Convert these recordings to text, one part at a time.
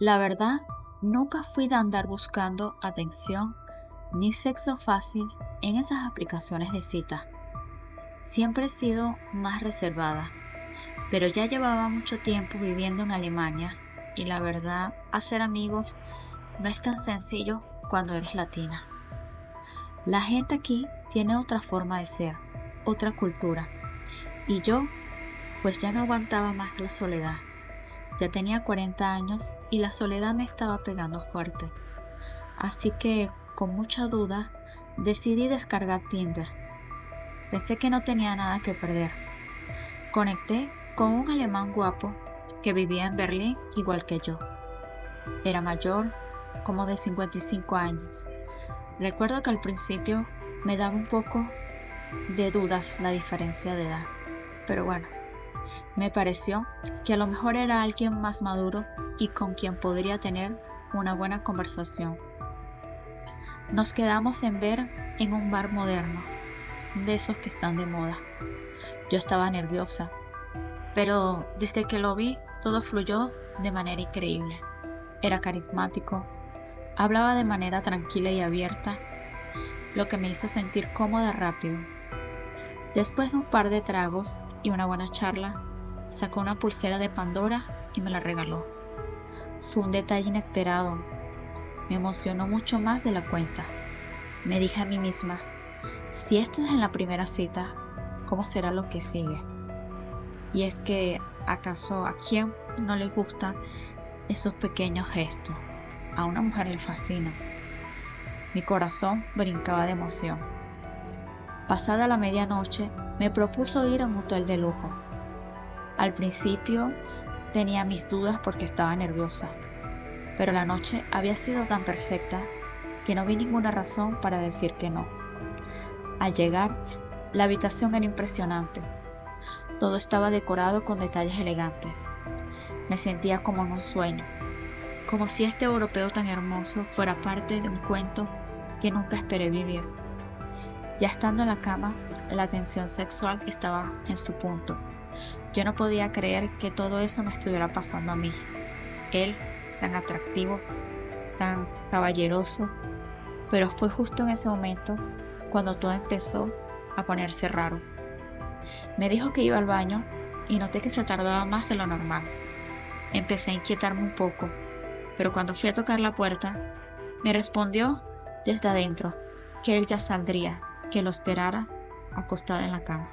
La verdad, nunca fui de andar buscando atención ni sexo fácil en esas aplicaciones de cita. Siempre he sido más reservada, pero ya llevaba mucho tiempo viviendo en Alemania y la verdad, hacer amigos no es tan sencillo cuando eres latina. La gente aquí tiene otra forma de ser, otra cultura, y yo pues ya no aguantaba más la soledad. Ya tenía 40 años y la soledad me estaba pegando fuerte. Así que, con mucha duda, decidí descargar Tinder. Pensé que no tenía nada que perder. Conecté con un alemán guapo que vivía en Berlín igual que yo. Era mayor, como de 55 años. Recuerdo que al principio me daba un poco de dudas la diferencia de edad, pero bueno, me pareció que a lo mejor era alguien más maduro y con quien podría tener una buena conversación. Nos quedamos en ver en un bar moderno, de esos que están de moda. Yo estaba nerviosa, pero desde que lo vi, todo fluyó de manera increíble. Era carismático, hablaba de manera tranquila y abierta, lo que me hizo sentir cómoda rápido. Después de un par de tragos y una buena charla, sacó una pulsera de Pandora y me la regaló. Fue un detalle inesperado. Me emocionó mucho más de la cuenta. Me dije a mí misma, si esto es en la primera cita, ¿cómo será lo que sigue? Y es que, ¿acaso a quién no le gustan esos pequeños gestos? A una mujer le fascina. Mi corazón brincaba de emoción. Pasada la medianoche, me propuso ir a un hotel de lujo. Al principio tenía mis dudas porque estaba nerviosa, pero la noche había sido tan perfecta que no vi ninguna razón para decir que no. Al llegar, la habitación era impresionante. Todo estaba decorado con detalles elegantes. Me sentía como en un sueño, como si este europeo tan hermoso fuera parte de un cuento que nunca esperé vivir. Ya estando en la cama, la tensión sexual estaba en su punto. Yo no podía creer que todo eso me estuviera pasando a mí. Él, tan atractivo, tan caballeroso, pero fue justo en ese momento cuando todo empezó a ponerse raro. Me dijo que iba al baño y noté que se tardaba más de lo normal. Empecé a inquietarme un poco, pero cuando fui a tocar la puerta, me respondió desde adentro que él ya saldría, que lo esperara acostada en la cama.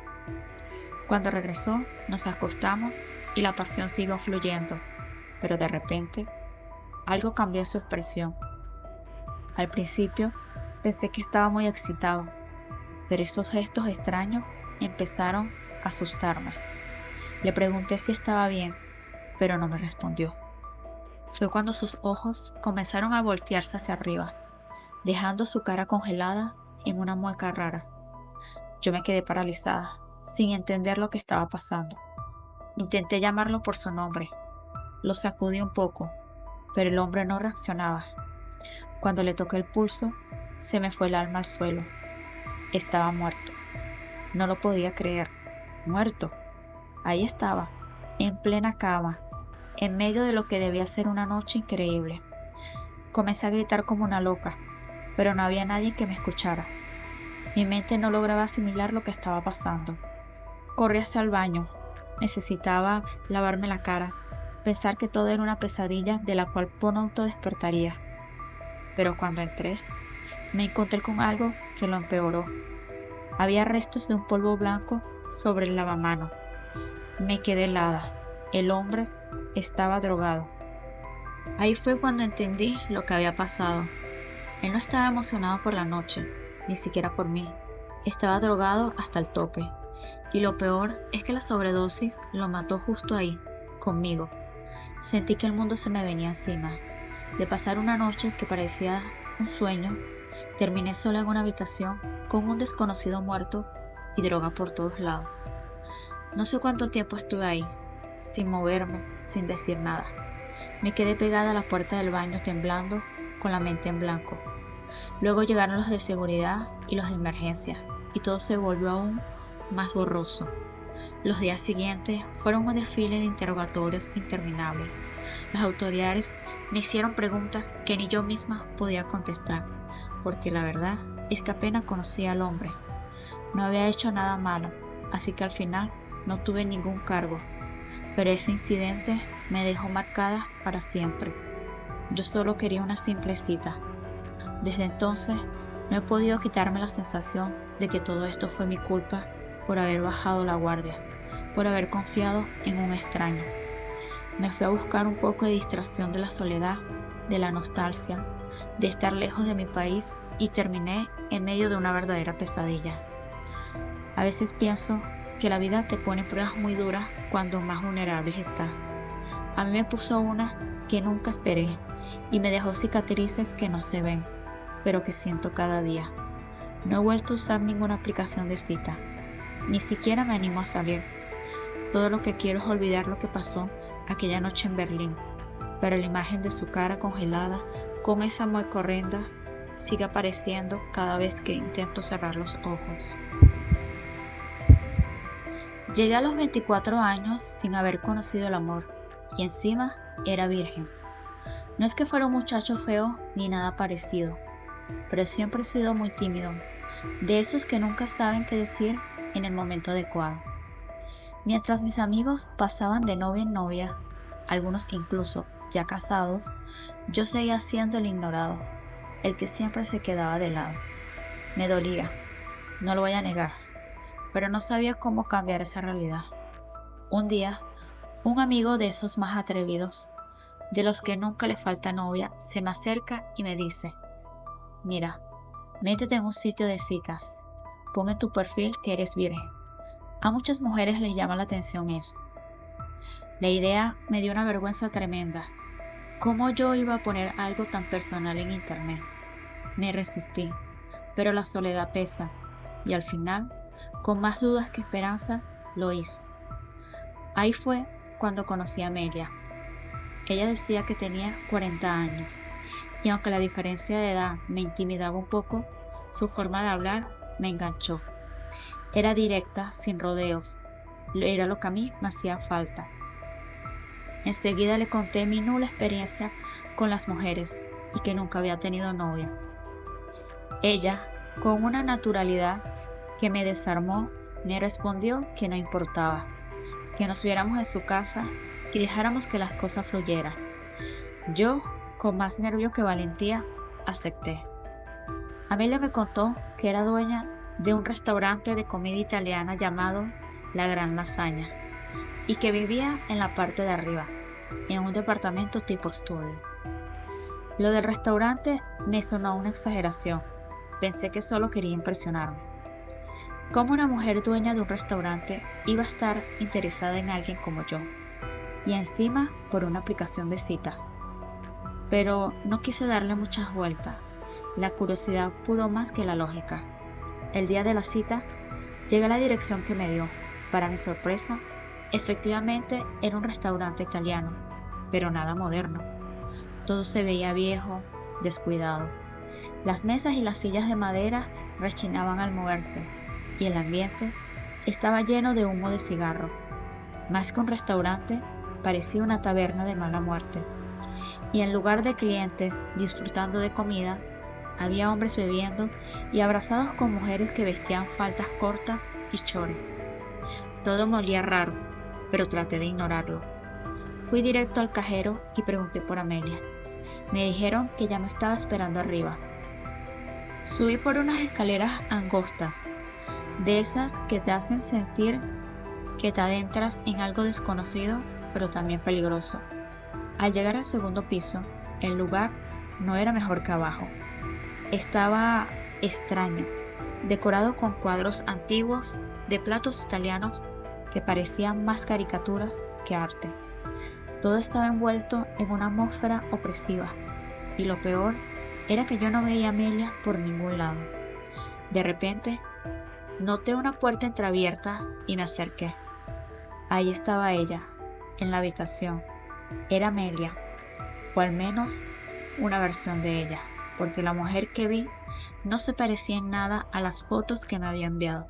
Cuando regresó, nos acostamos y la pasión siguió fluyendo, pero de repente, algo cambió su expresión. Al principio, pensé que estaba muy excitado, pero esos gestos extraños empezaron a asustarme. Le pregunté si estaba bien, pero no me respondió. Fue cuando sus ojos comenzaron a voltearse hacia arriba, dejando su cara congelada en una mueca rara. Yo me quedé paralizada, sin entender lo que estaba pasando. Intenté llamarlo por su nombre. Lo sacudí un poco, pero el hombre no reaccionaba. Cuando le toqué el pulso, se me fue el alma al suelo. Estaba muerto. No lo podía creer. Muerto. Ahí estaba, en plena cama, en medio de lo que debía ser una noche increíble. Comencé a gritar como una loca, pero no había nadie que me escuchara. Mi mente no lograba asimilar lo que estaba pasando. Corrí hacia el baño. Necesitaba lavarme la cara, pensar que todo era una pesadilla de la cual pronto despertaría. Pero cuando entré, me encontré con algo que lo empeoró. Había restos de un polvo blanco sobre el lavamano. Me quedé helada. El hombre estaba drogado. Ahí fue cuando entendí lo que había pasado. Él no estaba emocionado por la noche, ni siquiera por mí. Estaba drogado hasta el tope. Y lo peor es que la sobredosis lo mató justo ahí, conmigo. Sentí que el mundo se me venía encima. De pasar una noche que parecía un sueño, terminé sola en una habitación con un desconocido muerto y droga por todos lados. No sé cuánto tiempo estuve ahí, sin moverme, sin decir nada. Me quedé pegada a la puerta del baño temblando, con la mente en blanco. Luego llegaron los de seguridad y los de emergencia, y todo se volvió aún más borroso. Los días siguientes fueron un desfile de interrogatorios interminables. Las autoridades me hicieron preguntas que ni yo misma podía contestar, porque la verdad es que apenas conocía al hombre. No había hecho nada malo, así que al final no tuve ningún cargo. Pero ese incidente me dejó marcada para siempre. Yo solo quería una simple cita. Desde entonces no he podido quitarme la sensación de que todo esto fue mi culpa por haber bajado la guardia, por haber confiado en un extraño. Me fui a buscar un poco de distracción de la soledad, de la nostalgia, de estar lejos de mi país y terminé en medio de una verdadera pesadilla. A veces pienso que la vida te pone pruebas muy duras cuando más vulnerable estás. A mí me puso una que nunca esperé y me dejó cicatrices que no se ven, pero que siento cada día. No he vuelto a usar ninguna aplicación de cita. Ni siquiera me animo a salir. Todo lo que quiero es olvidar lo que pasó aquella noche en Berlín, pero la imagen de su cara congelada, con esa mueca horrenda, sigue apareciendo cada vez que intento cerrar los ojos. Llegué a los 24 años sin haber conocido el amor, y encima era virgen. No es que fuera un muchacho feo ni nada parecido, pero siempre he sido muy tímido, de esos que nunca saben qué decir en el momento adecuado. Mientras mis amigos pasaban de novia en novia, algunos incluso ya casados, yo seguía siendo el ignorado, el que siempre se quedaba de lado. Me dolía, no lo voy a negar, pero no sabía cómo cambiar esa realidad. Un día, un amigo de esos más atrevidos, de los que nunca le falta novia, se me acerca y me dice: mira, métete en un sitio de citas, pon en tu perfil que eres virgen. A muchas mujeres les llama la atención eso. La idea me dio una vergüenza tremenda. ¿Cómo yo iba a poner algo tan personal en internet? Me resistí, pero la soledad pesa, y al final, con más dudas que esperanza, lo hice. Ahí fue cuando conocí a Amelia. Ella decía que tenía 40 años, y aunque la diferencia de edad me intimidaba un poco, su forma de hablar me enganchó. Era directa, sin rodeos. Era lo que a mí me hacía falta. Enseguida le conté mi nula experiencia con las mujeres y que nunca había tenido novia. Ella, con una naturalidad que me desarmó, me respondió que no importaba, que nos viéramos en su casa y dejáramos que las cosas fluyeran. Yo, con más nervio que valentía, acepté. Amelia me contó que era dueña de un restaurante de comida italiana llamado La Gran Lasaña y que vivía en la parte de arriba, en un departamento tipo estudio. Lo del restaurante me sonó a una exageración. Pensé que solo quería impresionarme. ¿Cómo una mujer dueña de un restaurante iba a estar interesada en alguien como yo? Y encima por una aplicación de citas. Pero no quise darle muchas vueltas. La curiosidad pudo más que la lógica. El día de la cita, llegué a la dirección que me dio. Para mi sorpresa, efectivamente era un restaurante italiano, pero nada moderno. Todo se veía viejo, descuidado. Las mesas y las sillas de madera rechinaban al moverse, y el ambiente estaba lleno de humo de cigarro. Más que un restaurante, parecía una taberna de mala muerte. Y en lugar de clientes disfrutando de comida, había hombres bebiendo y abrazados con mujeres que vestían faldas cortas y chores. Todo me olía raro, pero traté de ignorarlo. Fui directo al cajero y pregunté por Amelia. Me dijeron que ya me estaba esperando arriba. Subí por unas escaleras angostas, de esas que te hacen sentir que te adentras en algo desconocido, pero también peligroso. Al llegar al segundo piso, el lugar no era mejor que abajo. Estaba extraño, decorado con cuadros antiguos de platos italianos que parecían más caricaturas que arte. Todo estaba envuelto en una atmósfera opresiva, y lo peor era que yo no veía a Amelia por ningún lado. De repente, noté una puerta entreabierta y me acerqué. Ahí estaba ella, en la habitación. Era Amelia, o al menos una versión de ella, porque la mujer que vi no se parecía en nada a las fotos que me había enviado.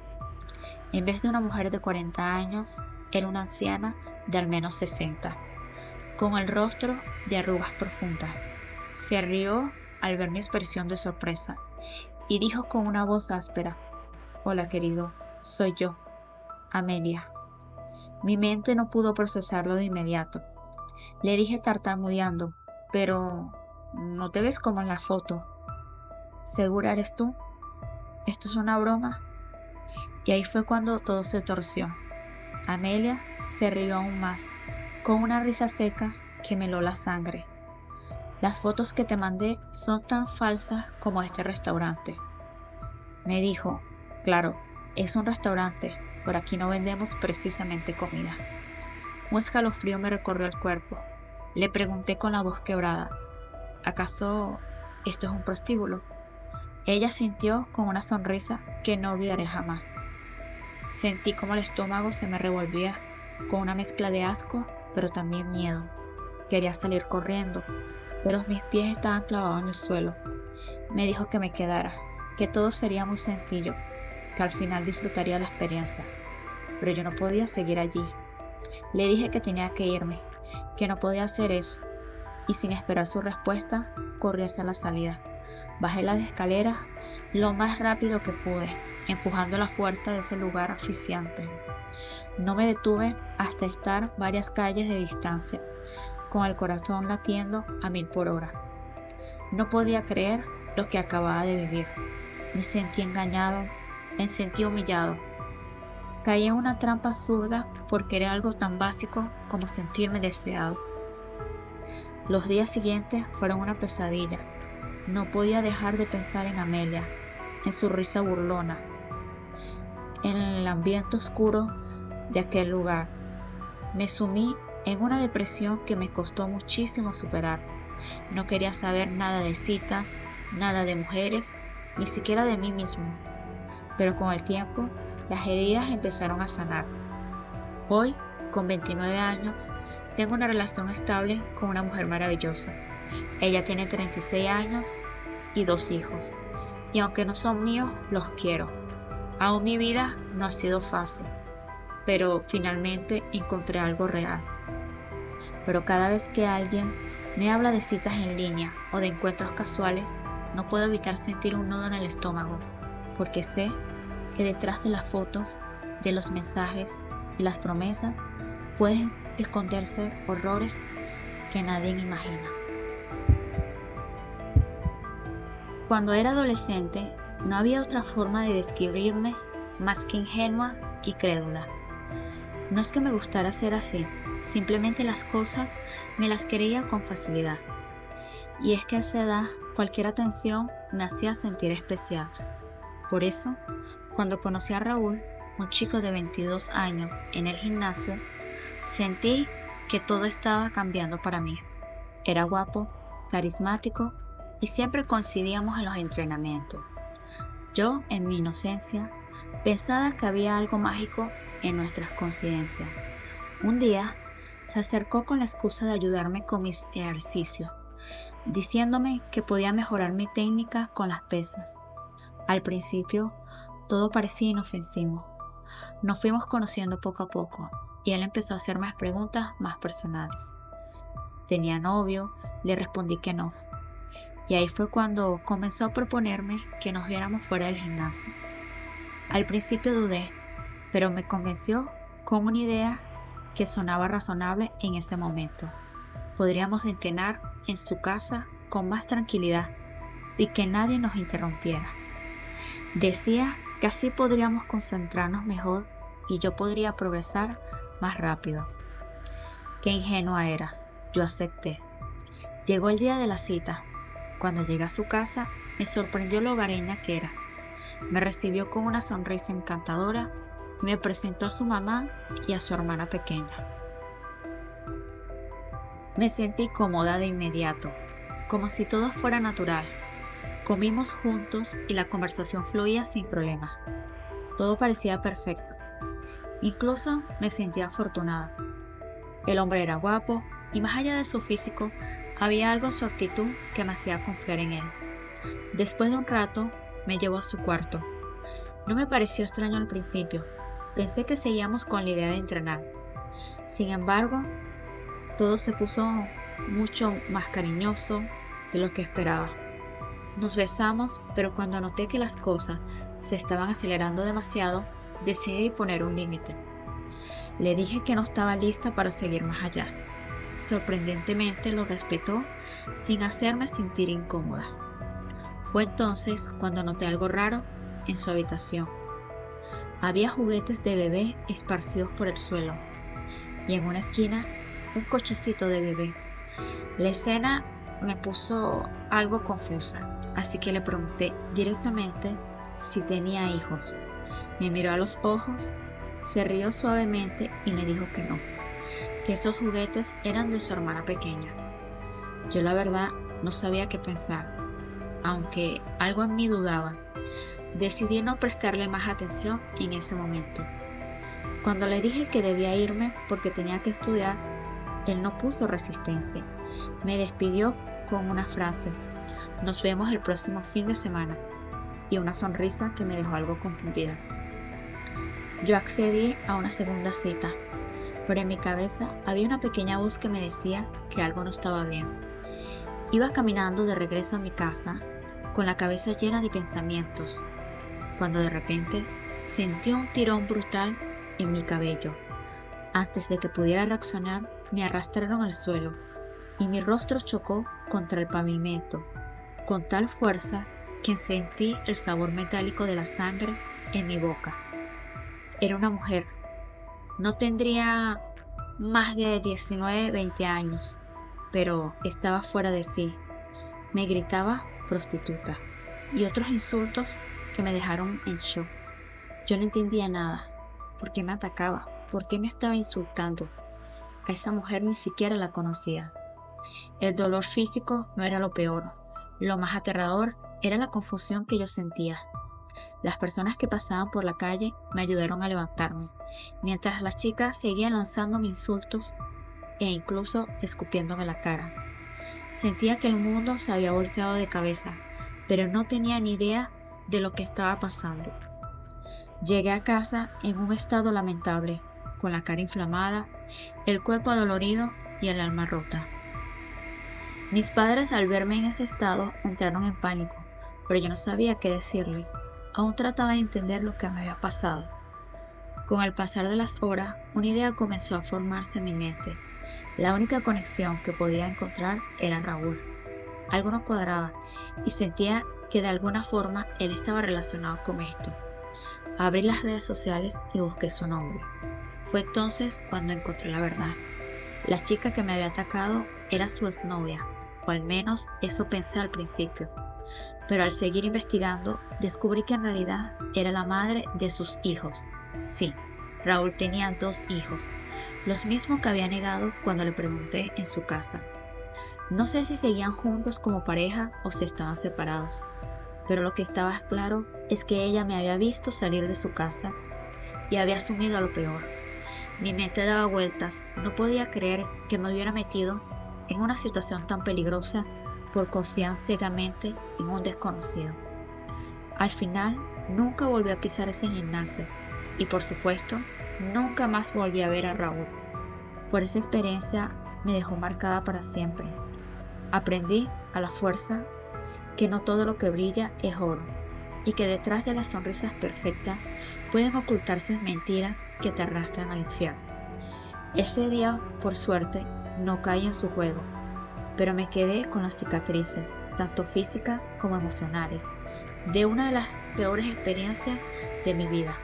En vez de una mujer de 40 años, era una anciana de al menos 60, con el rostro de arrugas profundas. Se rió al ver mi expresión de sorpresa y dijo con una voz áspera: «Hola, querido, soy yo, Amelia». Mi mente no pudo procesarlo de inmediato. Le dije tartamudeando: «Pero no te ves como en la foto. ¿Segura eres tú? ¿Esto es una broma?». Y ahí fue cuando todo se torció. Amelia se rió aún más, con una risa seca que me heló la sangre. «Las fotos que te mandé son tan falsas como este restaurante», me dijo. «Claro, es un restaurante, pero aquí no vendemos precisamente comida». Un escalofrío me recorrió el cuerpo. Le pregunté con la voz quebrada: «¿Acaso esto es un prostíbulo?». Ella sintió con una sonrisa que no olvidaré jamás. Sentí como el estómago se me revolvía con una mezcla de asco, pero también miedo. Quería salir corriendo, pero mis pies estaban clavados en el suelo. Me dijo que me quedara, que todo sería muy sencillo, que al final disfrutaría la experiencia. Pero yo no podía seguir allí. Le dije que tenía que irme, que no podía hacer eso, y sin esperar su respuesta, corrí hacia la salida. Bajé las escaleras lo más rápido que pude, empujando la puerta de ese lugar asfixiante. No me detuve hasta estar varias calles de distancia, con el corazón latiendo a 1000 por hora. No podía creer lo que acababa de vivir. Me sentí engañado, me sentí humillado. Caí en una trampa absurda por querer algo tan básico como sentirme deseado. Los días siguientes fueron una pesadilla. No podía dejar de pensar en Amelia, en su risa burlona, en el ambiente oscuro de aquel lugar. Me sumí en una depresión que me costó muchísimo superar. No quería saber nada de citas, nada de mujeres, ni siquiera de mí mismo. Pero con el tiempo, las heridas empezaron a sanar. Hoy, con 29 años, tengo una relación estable con una mujer maravillosa. Ella tiene 36 años y 2 hijos. Y aunque no son míos, los quiero. Aún mi vida no ha sido fácil, pero finalmente encontré algo real. Pero cada vez que alguien me habla de citas en línea o de encuentros casuales, no puedo evitar sentir un nudo en el estómago, porque sé que detrás de las fotos, de los mensajes y las promesas pueden esconderse horrores que nadie imagina. Cuando era adolescente, no había otra forma de describirme más que ingenua y crédula. No es que me gustara ser así, simplemente las cosas me las creía con facilidad. Y es que a esa edad cualquier atención me hacía sentir especial. Por eso, cuando conocí a Raúl, un chico de 22 años, en el gimnasio, sentí que todo estaba cambiando para mí. Era guapo, carismático y siempre coincidíamos en los entrenamientos. Yo, en mi inocencia, pensaba que había algo mágico en nuestras coincidencias. Un día, se acercó con la excusa de ayudarme con mis ejercicios, diciéndome que podía mejorar mi técnica con las pesas. Al principio, todo parecía inofensivo. Nos fuimos conociendo poco a poco y él empezó a hacer más preguntas más personales. ¿Tenía novio? Le respondí que no. Y ahí fue cuando comenzó a proponerme que nos viéramos fuera del gimnasio. Al principio dudé, pero me convenció con una idea que sonaba razonable en ese momento. Podríamos entrenar en su casa con más tranquilidad, sin que nadie nos interrumpiera. Decía que así podríamos concentrarnos mejor y yo podría progresar más rápido. Qué ingenua era. Yo acepté. Llegó el día de la cita. Cuando llegué a su casa, me sorprendió lo hogareña que era. Me recibió con una sonrisa encantadora y me presentó a su mamá y a su hermana pequeña. Me sentí cómoda de inmediato, como si todo fuera natural. Comimos juntos y la conversación fluía sin problema. Todo parecía perfecto. Incluso me sentía afortunada. El hombre era guapo y más allá de su físico, había algo en su actitud que me hacía confiar en él. Después de un rato, me llevó a su cuarto. No me pareció extraño al principio. Pensé que seguíamos con la idea de entrenar. Sin embargo, todo se puso mucho más cariñoso de lo que esperaba. Nos besamos, pero cuando noté que las cosas se estaban acelerando demasiado, decidí poner un límite. Le dije que no estaba lista para seguir más allá. Sorprendentemente lo respetó sin hacerme sentir incómoda. Fue entonces cuando noté algo raro en su habitación. Había juguetes de bebé esparcidos por el suelo y en una esquina un cochecito de bebé. La escena me puso algo confusa, así que le pregunté directamente si tenía hijos. Me miró a los ojos, se rió suavemente y me dijo que no, que esos juguetes eran de su hermana pequeña. Yo la verdad no sabía qué pensar, aunque algo en mí dudaba. Decidí no prestarle más atención en ese momento. Cuando le dije que debía irme porque tenía que estudiar, él no puso resistencia. Me despidió con una frase: "Nos vemos el próximo fin de semana", y una sonrisa que me dejó algo confundida. Yo accedí a una segunda cita, pero en mi cabeza había una pequeña voz que me decía que algo no estaba bien. Iba caminando de regreso a mi casa, con la cabeza llena de pensamientos, cuando de repente sentí un tirón brutal en mi cabello. Antes de que pudiera reaccionar, me arrastraron al suelo y mi rostro chocó contra el pavimento con tal fuerza que sentí el sabor metálico de la sangre en mi boca. Era una mujer. No tendría más de 19-20 años, pero estaba fuera de sí. Me gritaba prostituta y otros insultos que me dejaron en shock. Yo no entendía nada. ¿Por qué me atacaba? ¿Por qué me estaba insultando? A esa mujer ni siquiera la conocía. El dolor físico no era lo peor. Lo más aterrador era la confusión que yo sentía. Las personas que pasaban por la calle me ayudaron a levantarme, mientras las chicas seguían lanzándome insultos e incluso escupiéndome la cara. Sentía que el mundo se había volteado de cabeza, pero no tenía ni idea de lo que estaba pasando. Llegué a casa en un estado lamentable, con la cara inflamada, el cuerpo adolorido y el alma rota. Mis padres, al verme en ese estado, entraron en pánico, pero yo no sabía qué decirles. Aún trataba de entender lo que me había pasado. Con el pasar de las horas, una idea comenzó a formarse en mi mente. La única conexión que podía encontrar era Raúl. Algo no cuadraba y sentía que de alguna forma él estaba relacionado con esto. Abrí las redes sociales y busqué su nombre. Fue entonces cuando encontré la verdad. La chica que me había atacado era su exnovia, o al menos eso pensé al principio. Pero al seguir investigando, descubrí que en realidad era la madre de sus hijos. Sí, Raúl tenía 2 hijos, los mismos que había negado cuando le pregunté en su casa. No sé si seguían juntos como pareja o si estaban separados, pero lo que estaba claro es que ella me había visto salir de su casa y había asumido lo peor. Mi mente daba vueltas, no podía creer que me hubiera metido en una situación tan peligrosa por confiar ciegamente en un desconocido. Al final, nunca volví a pisar ese gimnasio y, por supuesto, nunca más volví a ver a Raúl. Por esa experiencia me dejó marcada para siempre. Aprendí a la fuerza que no todo lo que brilla es oro y que detrás de las sonrisas perfectas pueden ocultarse mentiras que te arrastran al infierno. Ese día, por suerte, no caí en su juego, pero me quedé con las cicatrices, tanto físicas como emocionales, de una de las peores experiencias de mi vida.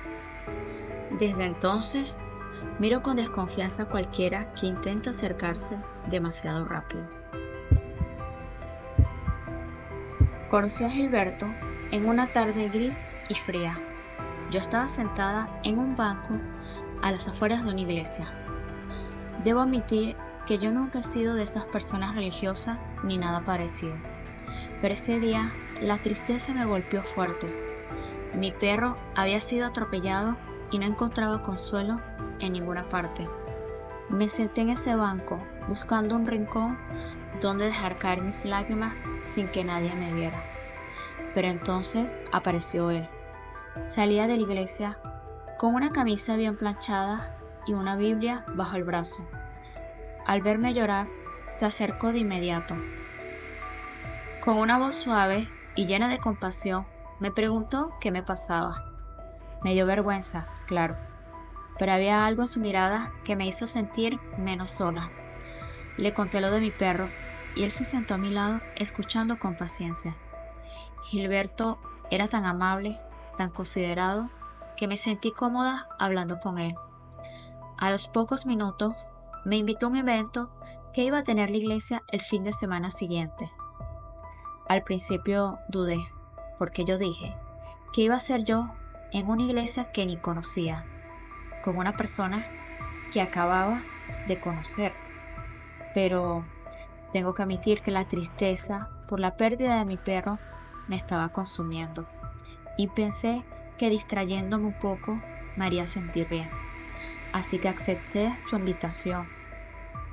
Desde entonces, miro con desconfianza a cualquiera que intenta acercarse demasiado rápido. Conocí a Gilberto en una tarde gris y fría. Yo estaba sentada en un banco a las afueras de una iglesia. Debo admitir que yo nunca he sido de esas personas religiosas ni nada parecido. Pero ese día la tristeza me golpeó fuerte. Mi perro había sido atropellado y no encontraba consuelo en ninguna parte. Me senté en ese banco buscando un rincón donde dejar caer mis lágrimas sin que nadie me viera. Pero entonces apareció él. Salía de la iglesia con una camisa bien planchada y una Biblia bajo el brazo. Al verme llorar, se acercó de inmediato. Con una voz suave y llena de compasión, me preguntó qué me pasaba. Me dio vergüenza, claro, pero había algo en su mirada que me hizo sentir menos sola. Le conté lo de mi perro y él se sentó a mi lado escuchando con paciencia. Gilberto era tan amable, tan considerado, que me sentí cómoda hablando con él. A los pocos minutos me invitó a un evento que iba a tener la iglesia el fin de semana siguiente. Al principio dudé, porque yo dije, ¿qué iba a hacer yo en una iglesia que ni conocía, con una persona que acababa de conocer? Pero tengo que admitir que la tristeza por la pérdida de mi perro me estaba consumiendo y pensé que distrayéndome un poco me haría sentir bien. Así que acepté su invitación.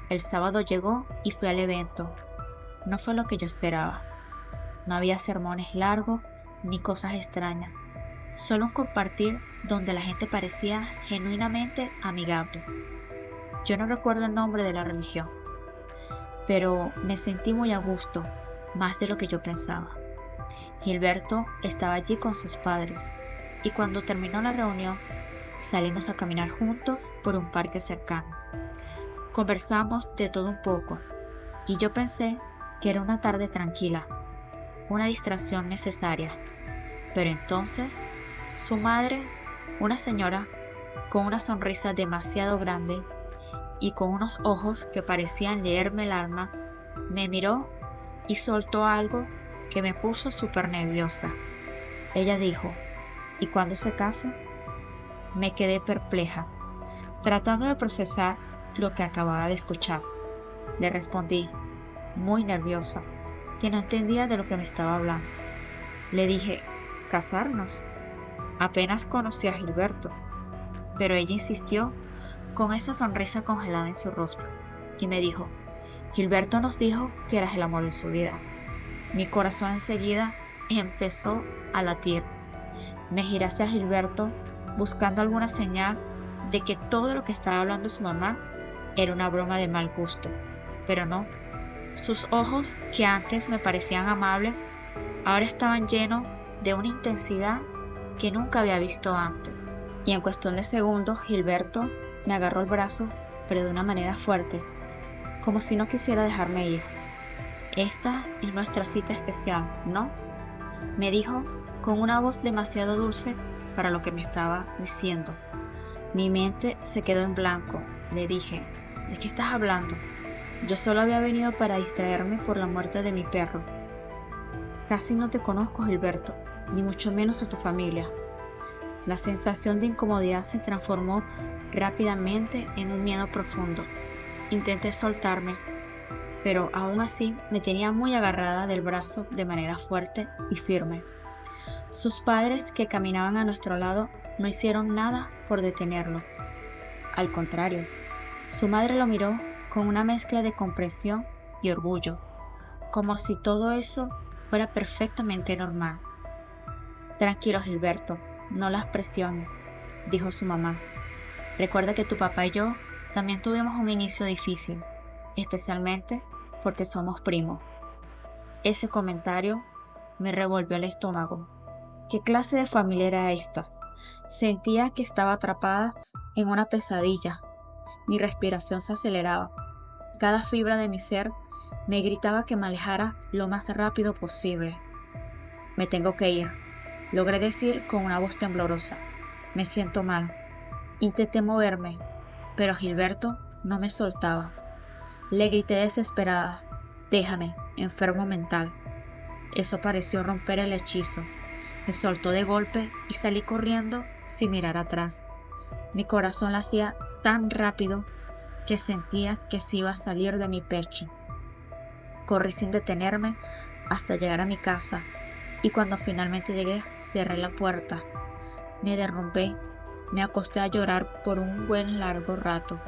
El sábado llegó y fui al evento. No fue lo que yo esperaba. No había sermones largos ni cosas extrañas. Solo un compartir donde la gente parecía genuinamente amigable. Yo no recuerdo el nombre de la religión, pero me sentí muy a gusto, más de lo que yo pensaba. Gilberto estaba allí con sus padres, y cuando terminó la reunión, salimos a caminar juntos por un parque cercano. Conversamos de todo un poco, y yo pensé que era una tarde tranquila, una distracción necesaria. Pero entonces, su madre, una señora con una sonrisa demasiado grande y con unos ojos que parecían leerme el alma, me miró y soltó algo que me puso súper nerviosa. Ella dijo, ¿y cuándo se casa? Me quedé perpleja, tratando de procesar lo que acababa de escuchar. Le respondí, muy nerviosa, que no entendía de lo que me estaba hablando. Le dije, ¿casarnos? Apenas conocí a Gilberto, pero ella insistió con esa sonrisa congelada en su rostro y me dijo, Gilberto nos dijo que eras el amor de su vida. Mi corazón enseguida empezó a latir. Me giré hacia Gilberto buscando alguna señal de que todo lo que estaba hablando su mamá era una broma de mal gusto, pero no. Sus ojos, que antes me parecían amables, ahora estaban llenos de una intensidad que nunca había visto antes. Y en cuestión de segundos, Gilberto me agarró el brazo, pero de una manera fuerte, como si no quisiera dejarme ir. Esta es nuestra cita especial, ¿no? Me dijo con una voz demasiado dulce para lo que me estaba diciendo. Mi mente se quedó en blanco. Le dije, ¿de qué estás hablando? Yo solo había venido para distraerme por la muerte de mi perro. Casi no te conozco, Gilberto, ni mucho menos a tu familia. La sensación de incomodidad se transformó rápidamente en un miedo profundo. Intenté soltarme, pero aún así me tenía muy agarrada del brazo de manera fuerte y firme. Sus padres, que caminaban a nuestro lado, no hicieron nada por detenerlo. Al contrario, su madre lo miró con una mezcla de comprensión y orgullo, como si todo eso fuera perfectamente normal. Tranquilo, Gilberto, no las presiones, dijo su mamá. Recuerda que tu papá y yo también tuvimos un inicio difícil, especialmente porque somos primos. Ese comentario me revolvió el estómago. ¿Qué clase de familia era esta? Sentía que estaba atrapada en una pesadilla. Mi respiración se aceleraba. Cada fibra de mi ser me gritaba que me alejara lo más rápido posible. Me tengo que ir, logré decir con una voz temblorosa. Me siento mal. Intenté moverme, pero Gilberto no me soltaba. Le grité desesperada, déjame, enfermo mental. Eso pareció romper el hechizo. Me soltó de golpe y salí corriendo sin mirar atrás. Mi corazón latía tan rápido que sentía que se iba a salir de mi pecho. Corrí sin detenerme hasta llegar a mi casa y cuando finalmente llegué cerré la puerta. Me derrumbé, me acosté a llorar por un buen largo rato.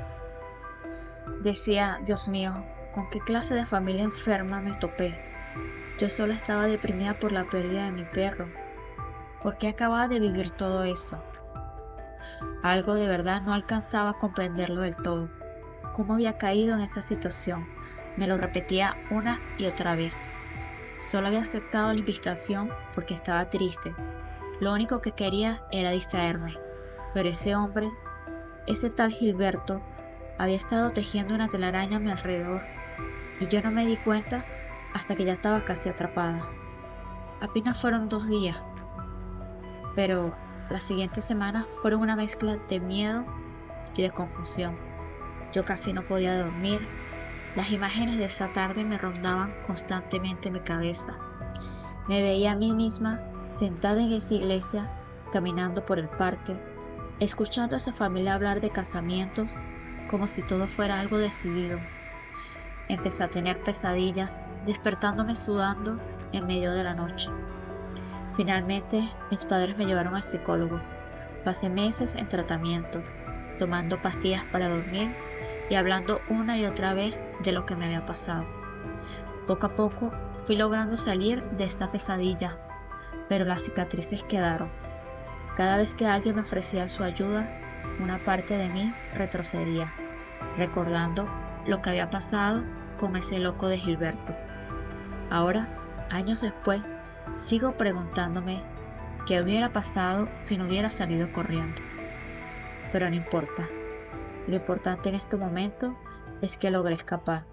Decía, Dios mío, ¿con qué clase de familia enferma me topé? Yo solo estaba deprimida por la pérdida de mi perro. ¿Por qué acababa de vivir todo eso? Algo de verdad no alcanzaba a comprenderlo del todo. ¿Cómo había caído en esa situación? Me lo repetía una y otra vez. Solo había aceptado la invitación porque estaba triste. Lo único que quería era distraerme. Pero ese hombre, ese tal Gilberto, había estado tejiendo una telaraña a mi alrededor y yo no me di cuenta hasta que ya estaba casi atrapada. Apenas fueron 2 días, pero las siguientes semanas fueron una mezcla de miedo y de confusión. Yo casi no podía dormir. Las imágenes de esa tarde me rondaban constantemente en mi cabeza. Me veía a mí misma sentada en esa iglesia, caminando por el parque, escuchando a esa familia hablar de casamientos como si todo fuera algo decidido. Empecé a tener pesadillas, despertándome sudando en medio de la noche. Finalmente, mis padres me llevaron al psicólogo. Pasé meses en tratamiento, tomando pastillas para dormir y hablando una y otra vez de lo que me había pasado. Poco a poco fui logrando salir de esta pesadilla, pero las cicatrices quedaron. Cada vez que alguien me ofrecía su ayuda, una parte de mí retrocedía, recordando lo que había pasado con ese loco de Gilberto. Ahora, años después, sigo preguntándome qué hubiera pasado si no hubiera salido corriendo. Pero no importa. Lo importante en este momento es que logré escapar.